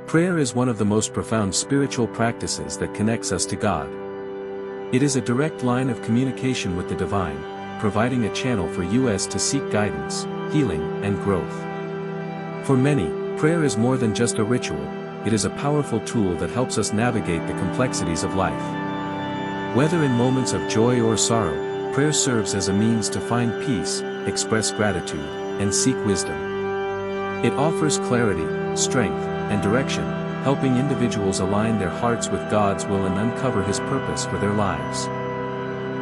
Prayer is one of the most profound spiritual practices that connects us to God. It is a direct line of communication with the divine, providing a channel for us to seek guidance, healing, and growth. For many, prayer is more than just a ritual, it is a powerful tool that helps us navigate the complexities of life. Whether in moments of joy or sorrow, prayer serves as a means to find peace, express gratitude, and seek wisdom. It offers clarity, strength, and direction, helping individuals align their hearts with God's will and uncover His purpose for their lives.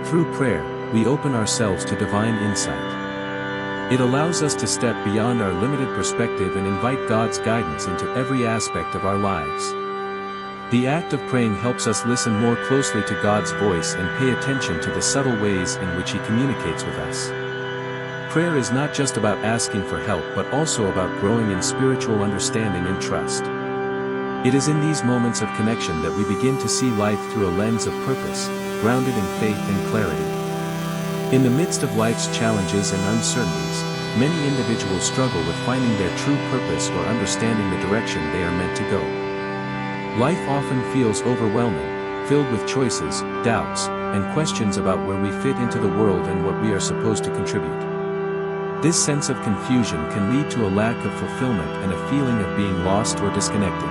Through prayer, we open ourselves to divine insight. It allows us to step beyond our limited perspective and invite God's guidance into every aspect of our lives. The act of praying helps us listen more closely to God's voice and pay attention to the subtle ways in which He communicates with us. Prayer is not just about asking for help but also about growing in spiritual understanding and trust. It is in these moments of connection that we begin to see life through a lens of purpose, grounded in faith and clarity. In the midst of life's challenges and uncertainties, many individuals struggle with finding their true purpose or understanding the direction they are meant to go. Life often feels overwhelming, filled with choices, doubts, and questions about where we fit into the world and what we are supposed to contribute. This sense of confusion can lead to a lack of fulfillment and a feeling of being lost or disconnected.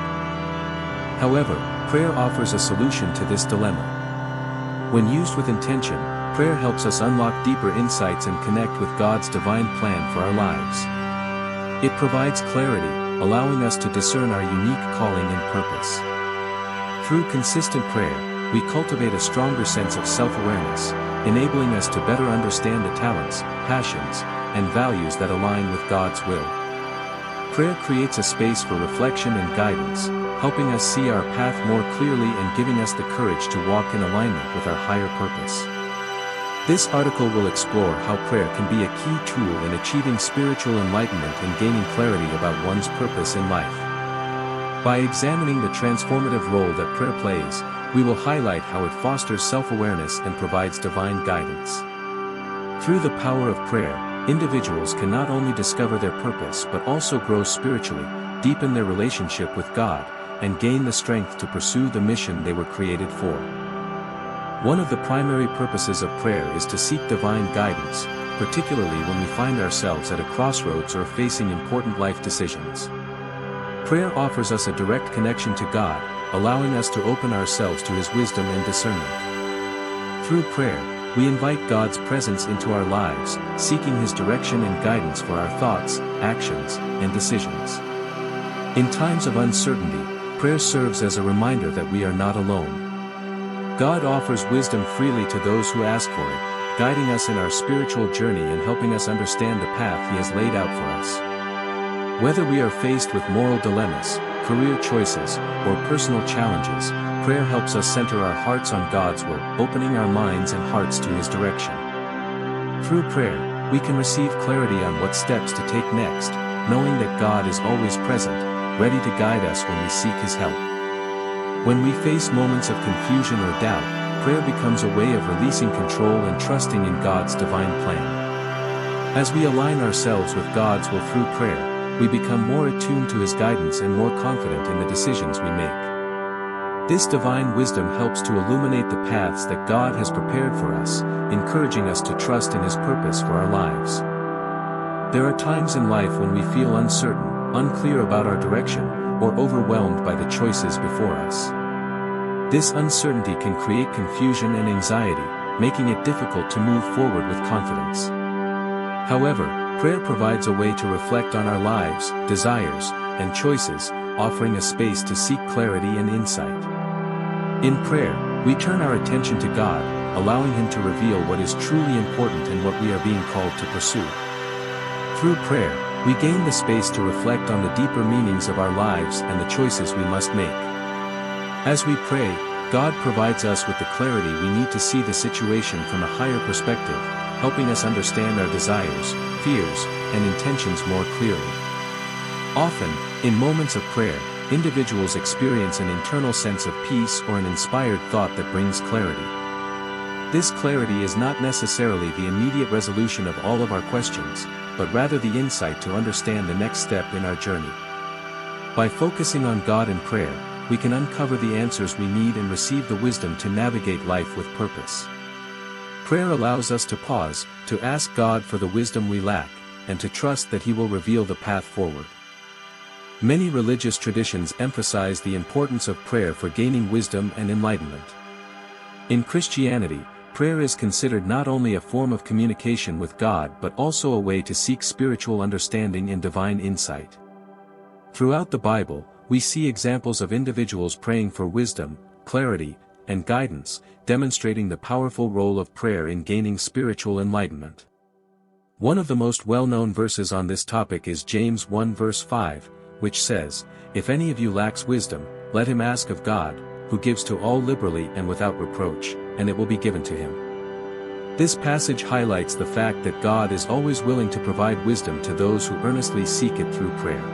However, prayer offers a solution to this dilemma. When used with intention, prayer helps us unlock deeper insights and connect with God's divine plan for our lives. It provides clarity, allowing us to discern our unique calling and purpose. Through consistent prayer, we cultivate a stronger sense of self-awareness, enabling us to better understand the talents, passions, and values that align with God's will. Prayer creates a space for reflection and guidance, helping us see our path more clearly and giving us the courage to walk in alignment with our higher purpose. This article will explore how prayer can be a key tool in achieving spiritual enlightenment and gaining clarity about one's purpose in life. By examining the transformative role that prayer plays, we will highlight how it fosters self-awareness and provides divine guidance. Through the power of prayer, individuals can not only discover their purpose but also grow spiritually, deepen their relationship with God, and gain the strength to pursue the mission they were created for. One of the primary purposes of prayer is to seek divine guidance, particularly when we find ourselves at a crossroads or facing important life decisions. Prayer offers us a direct connection to God, allowing us to open ourselves to His wisdom and discernment. Through prayer, we invite God's presence into our lives, seeking His direction and guidance for our thoughts, actions, and decisions. In times of uncertainty, prayer serves as a reminder that we are not alone. God offers wisdom freely to those who ask for it, guiding us in our spiritual journey and helping us understand the path He has laid out for us. Whether we are faced with moral dilemmas, career choices, or personal challenges, prayer helps us center our hearts on God's will, opening our minds and hearts to His direction. Through prayer, we can receive clarity on what steps to take next, knowing that God is always present, ready to guide us when we seek His help. When we face moments of confusion or doubt, prayer becomes a way of releasing control and trusting in God's divine plan. As we align ourselves with God's will through prayer, we become more attuned to His guidance and more confident in the decisions we make. This divine wisdom helps to illuminate the paths that God has prepared for us, encouraging us to trust in His purpose for our lives. There are times in life when we feel uncertain, unclear about our direction, or overwhelmed by the choices before us. This uncertainty can create confusion and anxiety, making it difficult to move forward with confidence. However, prayer provides a way to reflect on our lives, desires, and choices, offering a space to seek clarity and insight. In prayer, we turn our attention to God, allowing Him to reveal what is truly important and what we are being called to pursue. Through prayer, we gain the space to reflect on the deeper meanings of our lives and the choices we must make. As we pray, God provides us with the clarity we need to see the situation from a higher perspective, helping us understand our desires, fears, and intentions more clearly. Often, in moments of prayer, individuals experience an internal sense of peace or an inspired thought that brings clarity. This clarity is not necessarily the immediate resolution of all of our questions, but rather the insight to understand the next step in our journey. By focusing on God in prayer, we can uncover the answers we need and receive the wisdom to navigate life with purpose. Prayer allows us to pause, to ask God for the wisdom we lack, and to trust that He will reveal the path forward. Many religious traditions emphasize the importance of prayer for gaining wisdom and enlightenment. In Christianity, prayer is considered not only a form of communication with God but also a way to seek spiritual understanding and divine insight. Throughout the Bible, we see examples of individuals praying for wisdom, clarity, and guidance, demonstrating the powerful role of prayer in gaining spiritual enlightenment. One of the most well-known verses on this topic is James 1 verse 5, which says, "If any of you lacks wisdom, let him ask of God, who gives to all liberally and without reproach, and it will be given to him." This passage highlights the fact that God is always willing to provide wisdom to those who earnestly seek it through prayer.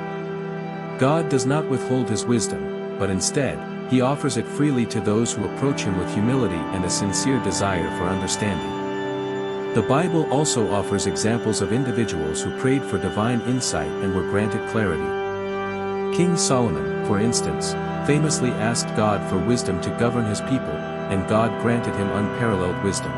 God does not withhold His wisdom, but instead, He offers it freely to those who approach Him with humility and a sincere desire for understanding. The Bible also offers examples of individuals who prayed for divine insight and were granted clarity. King Solomon, for instance, famously asked God for wisdom to govern his people, and God granted him unparalleled wisdom.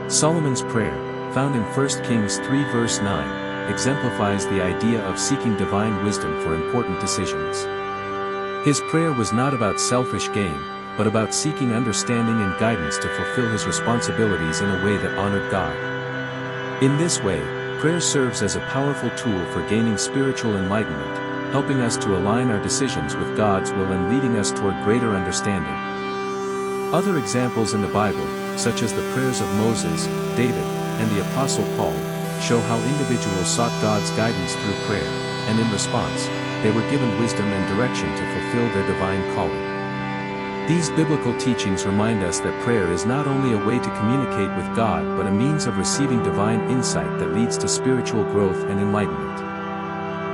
Solomon's prayer, found in 1 Kings 3 verse 9, exemplifies the idea of seeking divine wisdom for important decisions. His prayer was not about selfish gain, but about seeking understanding and guidance to fulfill his responsibilities in a way that honored God. In this way, prayer serves as a powerful tool for gaining spiritual enlightenment, helping us to align our decisions with God's will and leading us toward greater understanding. Other examples in the Bible, such as the prayers of Moses, David, and the Apostle Paul, show how individuals sought God's guidance through prayer, and in response, they were given wisdom and direction to fulfill their divine calling. These biblical teachings remind us that prayer is not only a way to communicate with God but a means of receiving divine insight that leads to spiritual growth and enlightenment.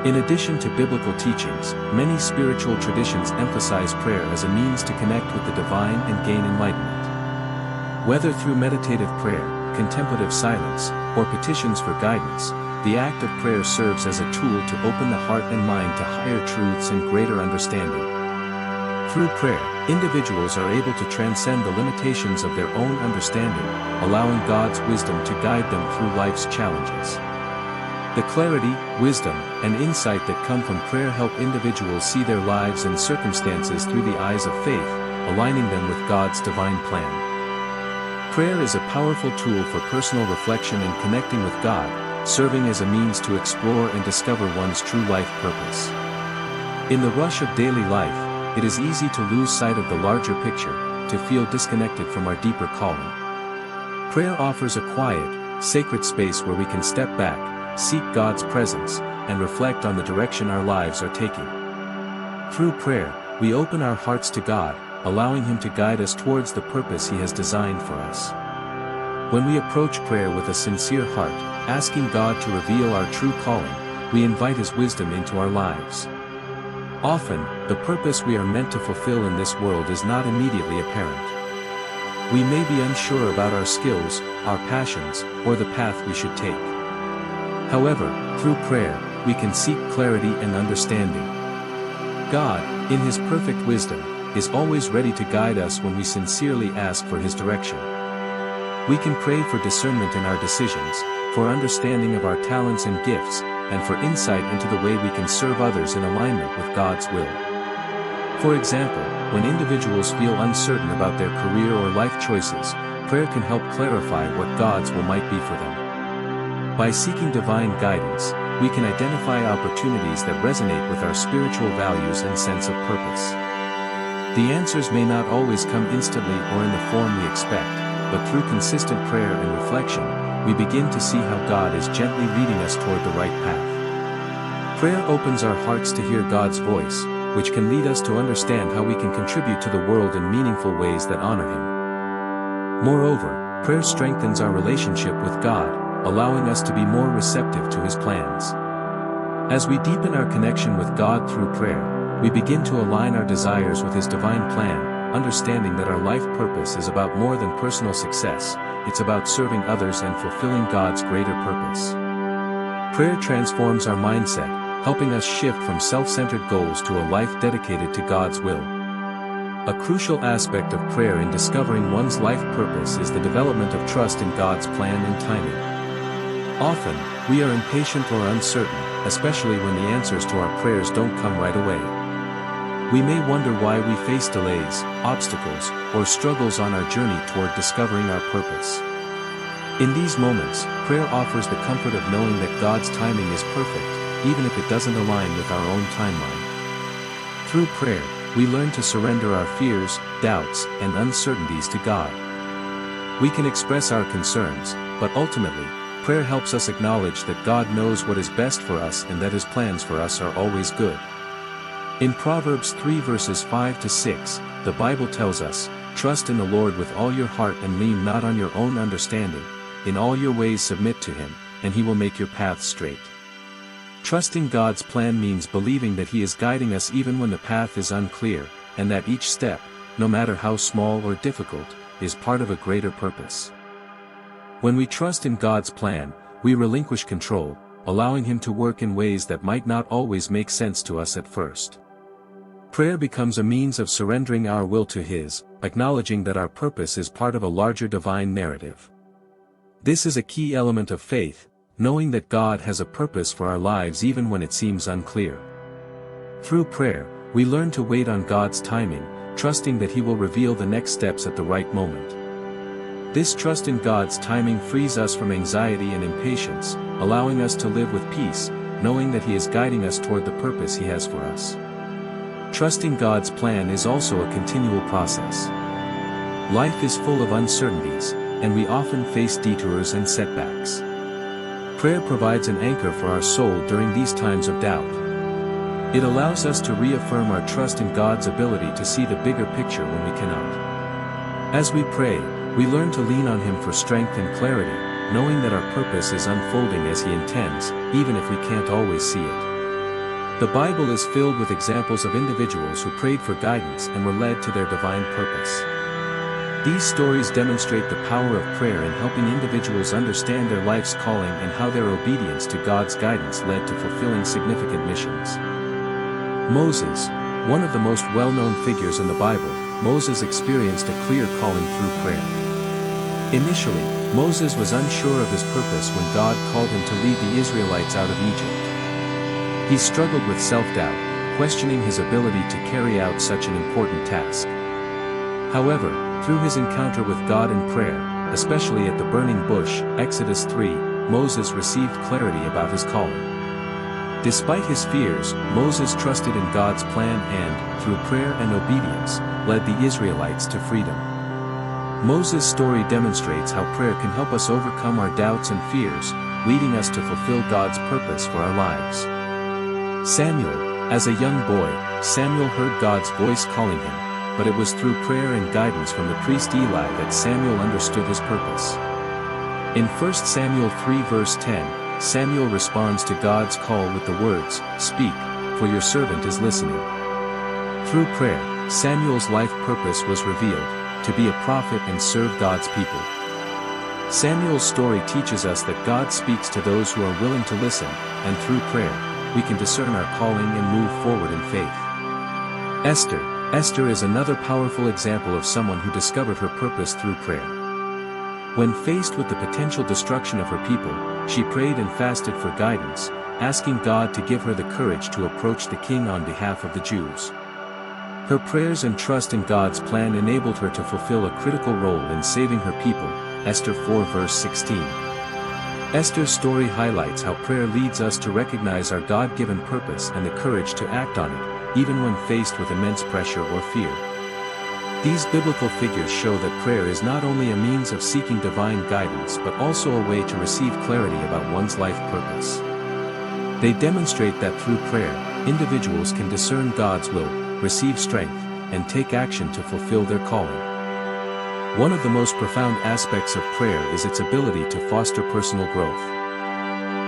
In addition to biblical teachings, many spiritual traditions emphasize prayer as a means to connect with the divine and gain enlightenment. Whether through meditative prayer, contemplative silence, or petitions for guidance, the act of prayer serves as a tool to open the heart and mind to higher truths and greater understanding. Through prayer, individuals are able to transcend the limitations of their own understanding, allowing God's wisdom to guide them through life's challenges. The clarity, wisdom, and insight that come from prayer help individuals see their lives and circumstances through the eyes of faith, aligning them with God's divine plan. Prayer is a powerful tool for personal reflection and connecting with God, serving as a means to explore and discover one's true life purpose. In the rush of daily life, it is easy to lose sight of the larger picture, to feel disconnected from our deeper calling. Prayer offers a quiet, sacred space where we can step back, seek God's presence, and reflect on the direction our lives are taking. Through prayer, we open our hearts to God, allowing Him to guide us towards the purpose He has designed for us. When we approach prayer with a sincere heart, asking God to reveal our true calling, we invite His wisdom into our lives. Often, the purpose we are meant to fulfill in this world is not immediately apparent. We may be unsure about our skills, our passions, or the path we should take. However, through prayer, we can seek clarity and understanding. God, in His perfect wisdom, is always ready to guide us when we sincerely ask for His direction. We can pray for discernment in our decisions, for understanding of our talents and gifts, and for insight into the way we can serve others in alignment with God's will. For example, when individuals feel uncertain about their career or life choices, prayer can help clarify what God's will might be for them. By seeking divine guidance, we can identify opportunities that resonate with our spiritual values and sense of purpose. The answers may not always come instantly or in the form we expect, but through consistent prayer and reflection, we begin to see how God is gently leading us toward the right path. Prayer opens our hearts to hear God's voice, which can lead us to understand how we can contribute to the world in meaningful ways that honor Him. Moreover, prayer strengthens our relationship with God, allowing us to be more receptive to His plans. As we deepen our connection with God through prayer, we begin to align our desires with His divine plan, understanding that our life purpose is about more than personal success, it's about serving others and fulfilling God's greater purpose. Prayer transforms our mindset, helping us shift from self-centered goals to a life dedicated to God's will. A crucial aspect of prayer in discovering one's life purpose is the development of trust in God's plan and timing. Often, we are impatient or uncertain, especially when the answers to our prayers don't come right away. We may wonder why we face delays, obstacles, or struggles on our journey toward discovering our purpose. In these moments, prayer offers the comfort of knowing that God's timing is perfect, even if it doesn't align with our own timeline. Through prayer, we learn to surrender our fears, doubts, and uncertainties to God. We can express our concerns, but ultimately, prayer helps us acknowledge that God knows what is best for us and that His plans for us are always good. In Proverbs 3 verses 5 to 6, the Bible tells us, "Trust in the Lord with all your heart and lean not on your own understanding. In all your ways submit to Him, and He will make your paths straight." Trusting God's plan means believing that He is guiding us even when the path is unclear, and that each step, no matter how small or difficult, is part of a greater purpose. When we trust in God's plan, we relinquish control, allowing Him to work in ways that might not always make sense to us at first. Prayer becomes a means of surrendering our will to His, acknowledging that our purpose is part of a larger divine narrative. This is a key element of faith, knowing that God has a purpose for our lives even when it seems unclear. Through prayer, we learn to wait on God's timing, trusting that He will reveal the next steps at the right moment. This trust in God's timing frees us from anxiety and impatience, allowing us to live with peace, knowing that He is guiding us toward the purpose He has for us. Trusting God's plan is also a continual process. Life is full of uncertainties, and we often face detours and setbacks. Prayer provides an anchor for our soul during these times of doubt. It allows us to reaffirm our trust in God's ability to see the bigger picture when we cannot. As we pray, we learn to lean on Him for strength and clarity, knowing that our purpose is unfolding as He intends, even if we can't always see it. The Bible is filled with examples of individuals who prayed for guidance and were led to their divine purpose. These stories demonstrate the power of prayer in helping individuals understand their life's calling and how their obedience to God's guidance led to fulfilling significant missions. Moses, one of the most well-known figures in the Bible, Moses experienced a clear calling through prayer. Initially, Moses was unsure of his purpose when God called him to lead the Israelites out of Egypt. He struggled with self-doubt, questioning his ability to carry out such an important task. However, through his encounter with God in prayer, especially at the burning bush, Exodus 3, Moses received clarity about his calling. Despite his fears, Moses trusted in God's plan and, through prayer and obedience, led the Israelites to freedom. Moses' story demonstrates how prayer can help us overcome our doubts and fears, leading us to fulfill God's purpose for our lives. Samuel, as a young boy, Samuel heard God's voice calling him, but it was through prayer and guidance from the priest Eli that Samuel understood his purpose. In 1 Samuel 3 verse 10, Samuel responds to God's call with the words, "Speak, for your servant is listening." Through prayer, Samuel's life purpose was revealed, to be a prophet and serve God's people. Samuel's story teaches us that God speaks to those who are willing to listen, and through prayer, we can discern our calling and move forward in faith. Esther is another powerful example of someone who discovered her purpose through prayer. When faced with the potential destruction of her people, she prayed and fasted for guidance, asking God to give her the courage to approach the king on behalf of the Jews. Her prayers and trust in God's plan enabled her to fulfill a critical role in saving her people, Esther 4 verse 16. Esther's story highlights how prayer leads us to recognize our God-given purpose and the courage to act on it, even when faced with immense pressure or fear. These biblical figures show that prayer is not only a means of seeking divine guidance but also a way to receive clarity about one's life purpose. They demonstrate that through prayer, individuals can discern God's will, receive strength, and take action to fulfill their calling. One of the most profound aspects of prayer is its ability to foster personal growth.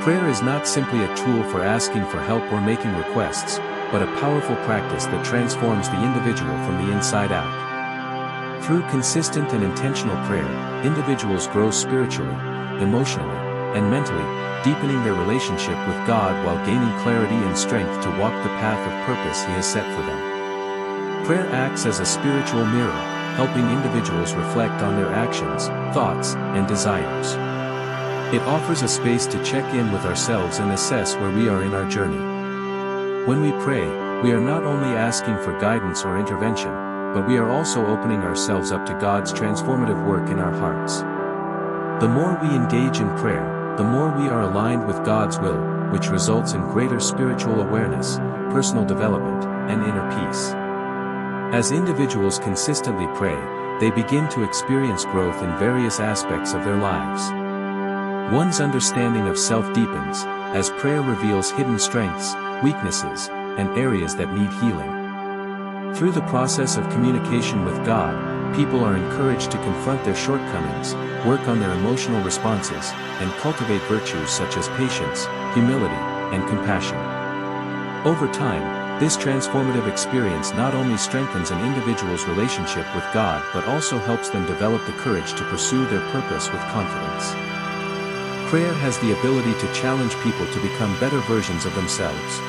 Prayer is not simply a tool for asking for help or making requests, but a powerful practice that transforms the individual from the inside out. Through consistent and intentional prayer, individuals grow spiritually, emotionally, and mentally, deepening their relationship with God while gaining clarity and strength to walk the path of purpose He has set for them. Prayer acts as a spiritual mirror, helping individuals reflect on their actions, thoughts, and desires. It offers a space to check in with ourselves and assess where we are in our journey. When we pray, we are not only asking for guidance or intervention, but we are also opening ourselves up to God's transformative work in our hearts. The more we engage in prayer, the more we are aligned with God's will, which results in greater spiritual awareness, personal development, and inner peace. As individuals consistently pray, they begin to experience growth in various aspects of their lives. One's understanding of self deepens, as prayer reveals hidden strengths, weaknesses, and areas that need healing. Through the process of communication with God, people are encouraged to confront their shortcomings, work on their emotional responses, and cultivate virtues such as patience, humility, and compassion. Over time, this transformative experience not only strengthens an individual's relationship with God but also helps them develop the courage to pursue their purpose with confidence. Prayer has the ability to challenge people to become better versions of themselves.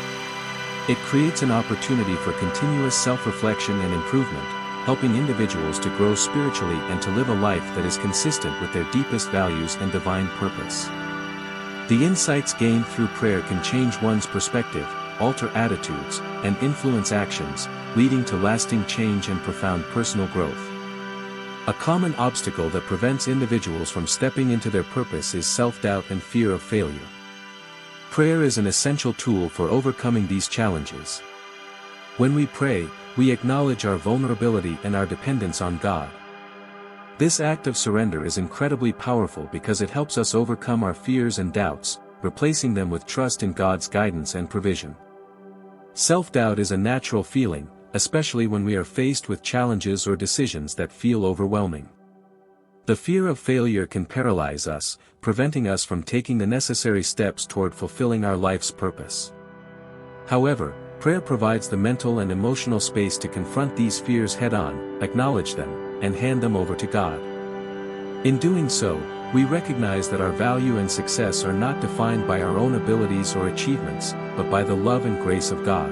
It creates an opportunity for continuous self-reflection and improvement, helping individuals to grow spiritually and to live a life that is consistent with their deepest values and divine purpose. The insights gained through prayer can change one's perspective, alter attitudes, and influence actions, leading to lasting change and profound personal growth. A common obstacle that prevents individuals from stepping into their purpose is self-doubt and fear of failure. Prayer is an essential tool for overcoming these challenges. When we pray, we acknowledge our vulnerability and our dependence on God. This act of surrender is incredibly powerful because it helps us overcome our fears and doubts, replacing them with trust in God's guidance and provision. Self-doubt is a natural feeling, especially when we are faced with challenges or decisions that feel overwhelming. The fear of failure can paralyze us, preventing us from taking the necessary steps toward fulfilling our life's purpose. However, prayer provides the mental and emotional space to confront these fears head-on, acknowledge them, and hand them over to God. In doing so, we recognize that our value and success are not defined by our own abilities or achievements, but by the love and grace of God.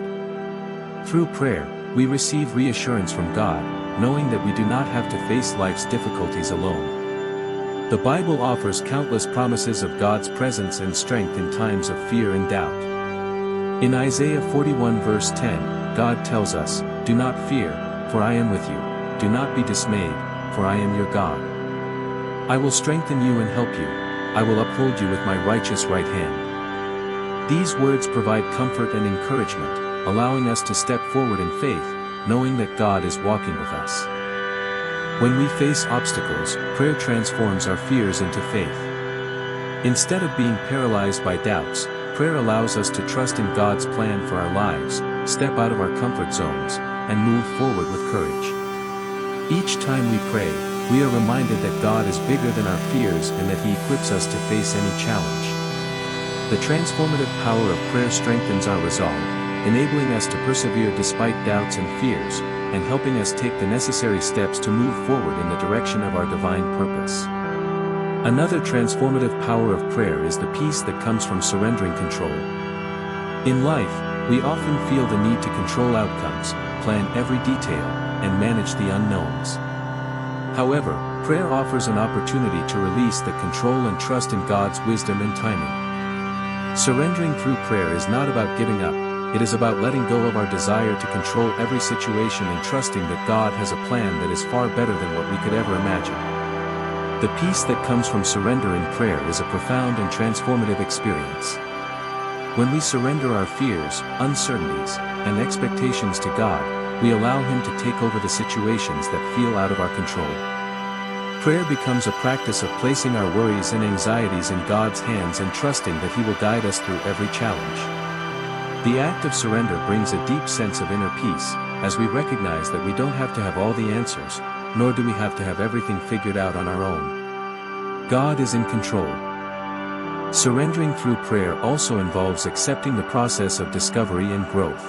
Through prayer, we receive reassurance from God, knowing that we do not have to face life's difficulties alone. The Bible offers countless promises of God's presence and strength in times of fear and doubt. In Isaiah 41 verse 10, God tells us, "Do not fear, for I am with you. Do not be dismayed, for I am your God. I will strengthen you and help you. I will uphold you with my righteous right hand." These words provide comfort and encouragement, allowing us to step forward in faith, knowing that God is walking with us. When we face obstacles, prayer transforms our fears into faith. Instead of being paralyzed by doubts, prayer allows us to trust in God's plan for our lives, step out of our comfort zones, and move forward with courage. Each time we pray, we are reminded that God is bigger than our fears and that He equips us to face any challenge. The transformative power of prayer strengthens our resolve, enabling us to persevere despite doubts and fears, and helping us take the necessary steps to move forward in the direction of our divine purpose. Another transformative power of prayer is the peace that comes from surrendering control. In life, we often feel the need to control outcomes, plan every detail, and manage the unknowns. However, prayer offers an opportunity to release the control and trust in God's wisdom and timing. Surrendering through prayer is not about giving up. It is about letting go of our desire to control every situation and trusting that God has a plan that is far better than what we could ever imagine. The peace that comes from surrender in prayer is a profound and transformative experience. When we surrender our fears, uncertainties, and expectations to God, we allow Him to take over the situations that feel out of our control. Prayer becomes a practice of placing our worries and anxieties in God's hands and trusting that He will guide us through every challenge. The act of surrender brings a deep sense of inner peace, as we recognize that we don't have to have all the answers, nor do we have to have everything figured out on our own. God is in control. Surrendering through prayer also involves accepting the process of discovery and growth.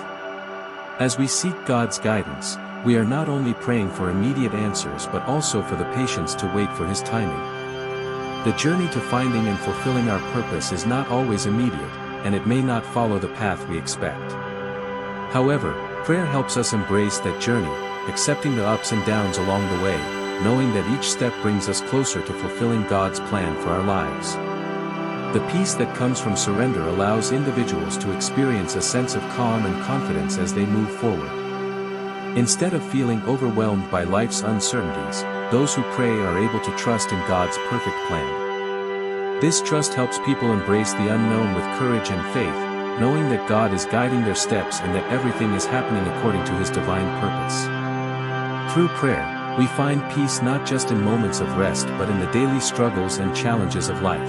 As we seek God's guidance, we are not only praying for immediate answers but also for the patience to wait for His timing. The journey to finding and fulfilling our purpose is not always immediate, and it may not follow the path we expect. However, prayer helps us embrace that journey, accepting the ups and downs along the way, knowing that each step brings us closer to fulfilling God's plan for our lives. The peace that comes from surrender allows individuals to experience a sense of calm and confidence as they move forward. Instead of feeling overwhelmed by life's uncertainties, those who pray are able to trust in God's perfect plan. This trust helps people embrace the unknown with courage and faith, knowing that God is guiding their steps and that everything is happening according to His divine purpose. Through prayer, we find peace not just in moments of rest but in the daily struggles and challenges of life.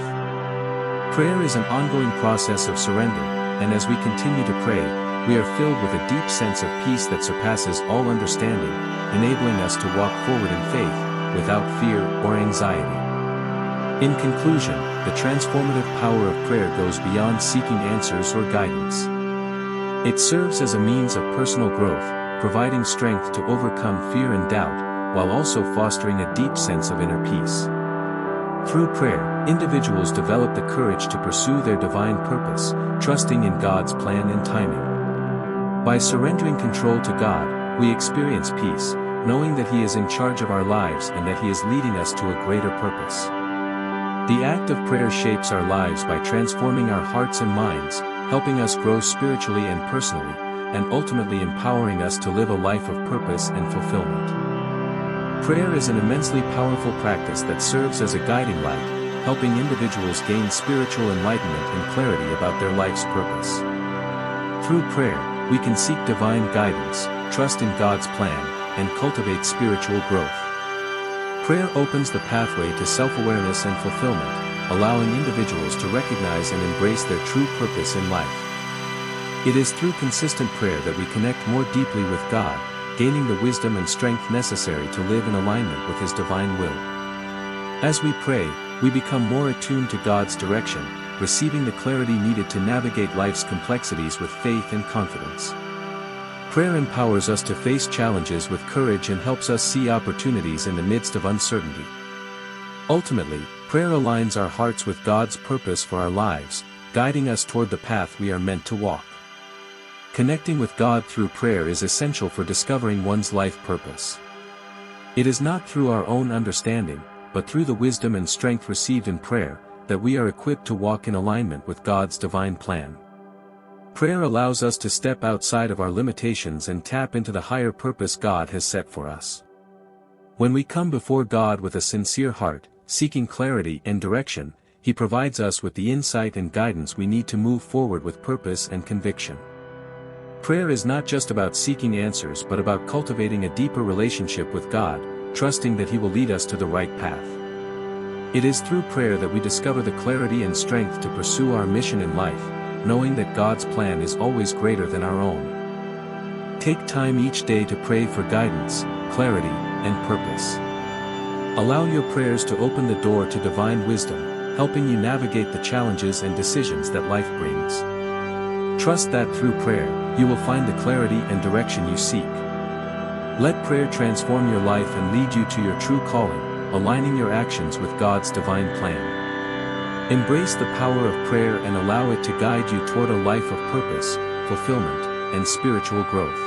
Prayer is an ongoing process of surrender, and as we continue to pray, we are filled with a deep sense of peace that surpasses all understanding, enabling us to walk forward in faith, without fear or anxiety. In conclusion, the transformative power of prayer goes beyond seeking answers or guidance. It serves as a means of personal growth, providing strength to overcome fear and doubt, while also fostering a deep sense of inner peace. Through prayer, individuals develop the courage to pursue their divine purpose, trusting in God's plan and timing. By surrendering control to God, we experience peace, knowing that He is in charge of our lives and that He is leading us to a greater purpose. The act of prayer shapes our lives by transforming our hearts and minds, helping us grow spiritually and personally, and ultimately empowering us to live a life of purpose and fulfillment. Prayer is an immensely powerful practice that serves as a guiding light, helping individuals gain spiritual enlightenment and clarity about their life's purpose. Through prayer, we can seek divine guidance, trust in God's plan, and cultivate spiritual growth. Prayer opens the pathway to self-awareness and fulfillment, allowing individuals to recognize and embrace their true purpose in life. It is through consistent prayer that we connect more deeply with God, gaining the wisdom and strength necessary to live in alignment with His divine will. As we pray, we become more attuned to God's direction, receiving the clarity needed to navigate life's complexities with faith and confidence. Prayer empowers us to face challenges with courage and helps us see opportunities in the midst of uncertainty. Ultimately, prayer aligns our hearts with God's purpose for our lives, guiding us toward the path we are meant to walk. Connecting with God through prayer is essential for discovering one's life purpose. It is not through our own understanding, but through the wisdom and strength received in prayer, that we are equipped to walk in alignment with God's divine plan. Prayer allows us to step outside of our limitations and tap into the higher purpose God has set for us. When we come before God with a sincere heart, seeking clarity and direction, He provides us with the insight and guidance we need to move forward with purpose and conviction. Prayer is not just about seeking answers but about cultivating a deeper relationship with God, trusting that He will lead us to the right path. It is through prayer that we discover the clarity and strength to pursue our mission in life, knowing that God's plan is always greater than our own. Take time each day to pray for guidance, clarity, and purpose. Allow your prayers to open the door to divine wisdom, helping you navigate the challenges and decisions that life brings. Trust that through prayer, you will find the clarity and direction you seek. Let prayer transform your life and lead you to your true calling, aligning your actions with God's divine plan. Embrace the power of prayer and allow it to guide you toward a life of purpose, fulfillment, and spiritual growth.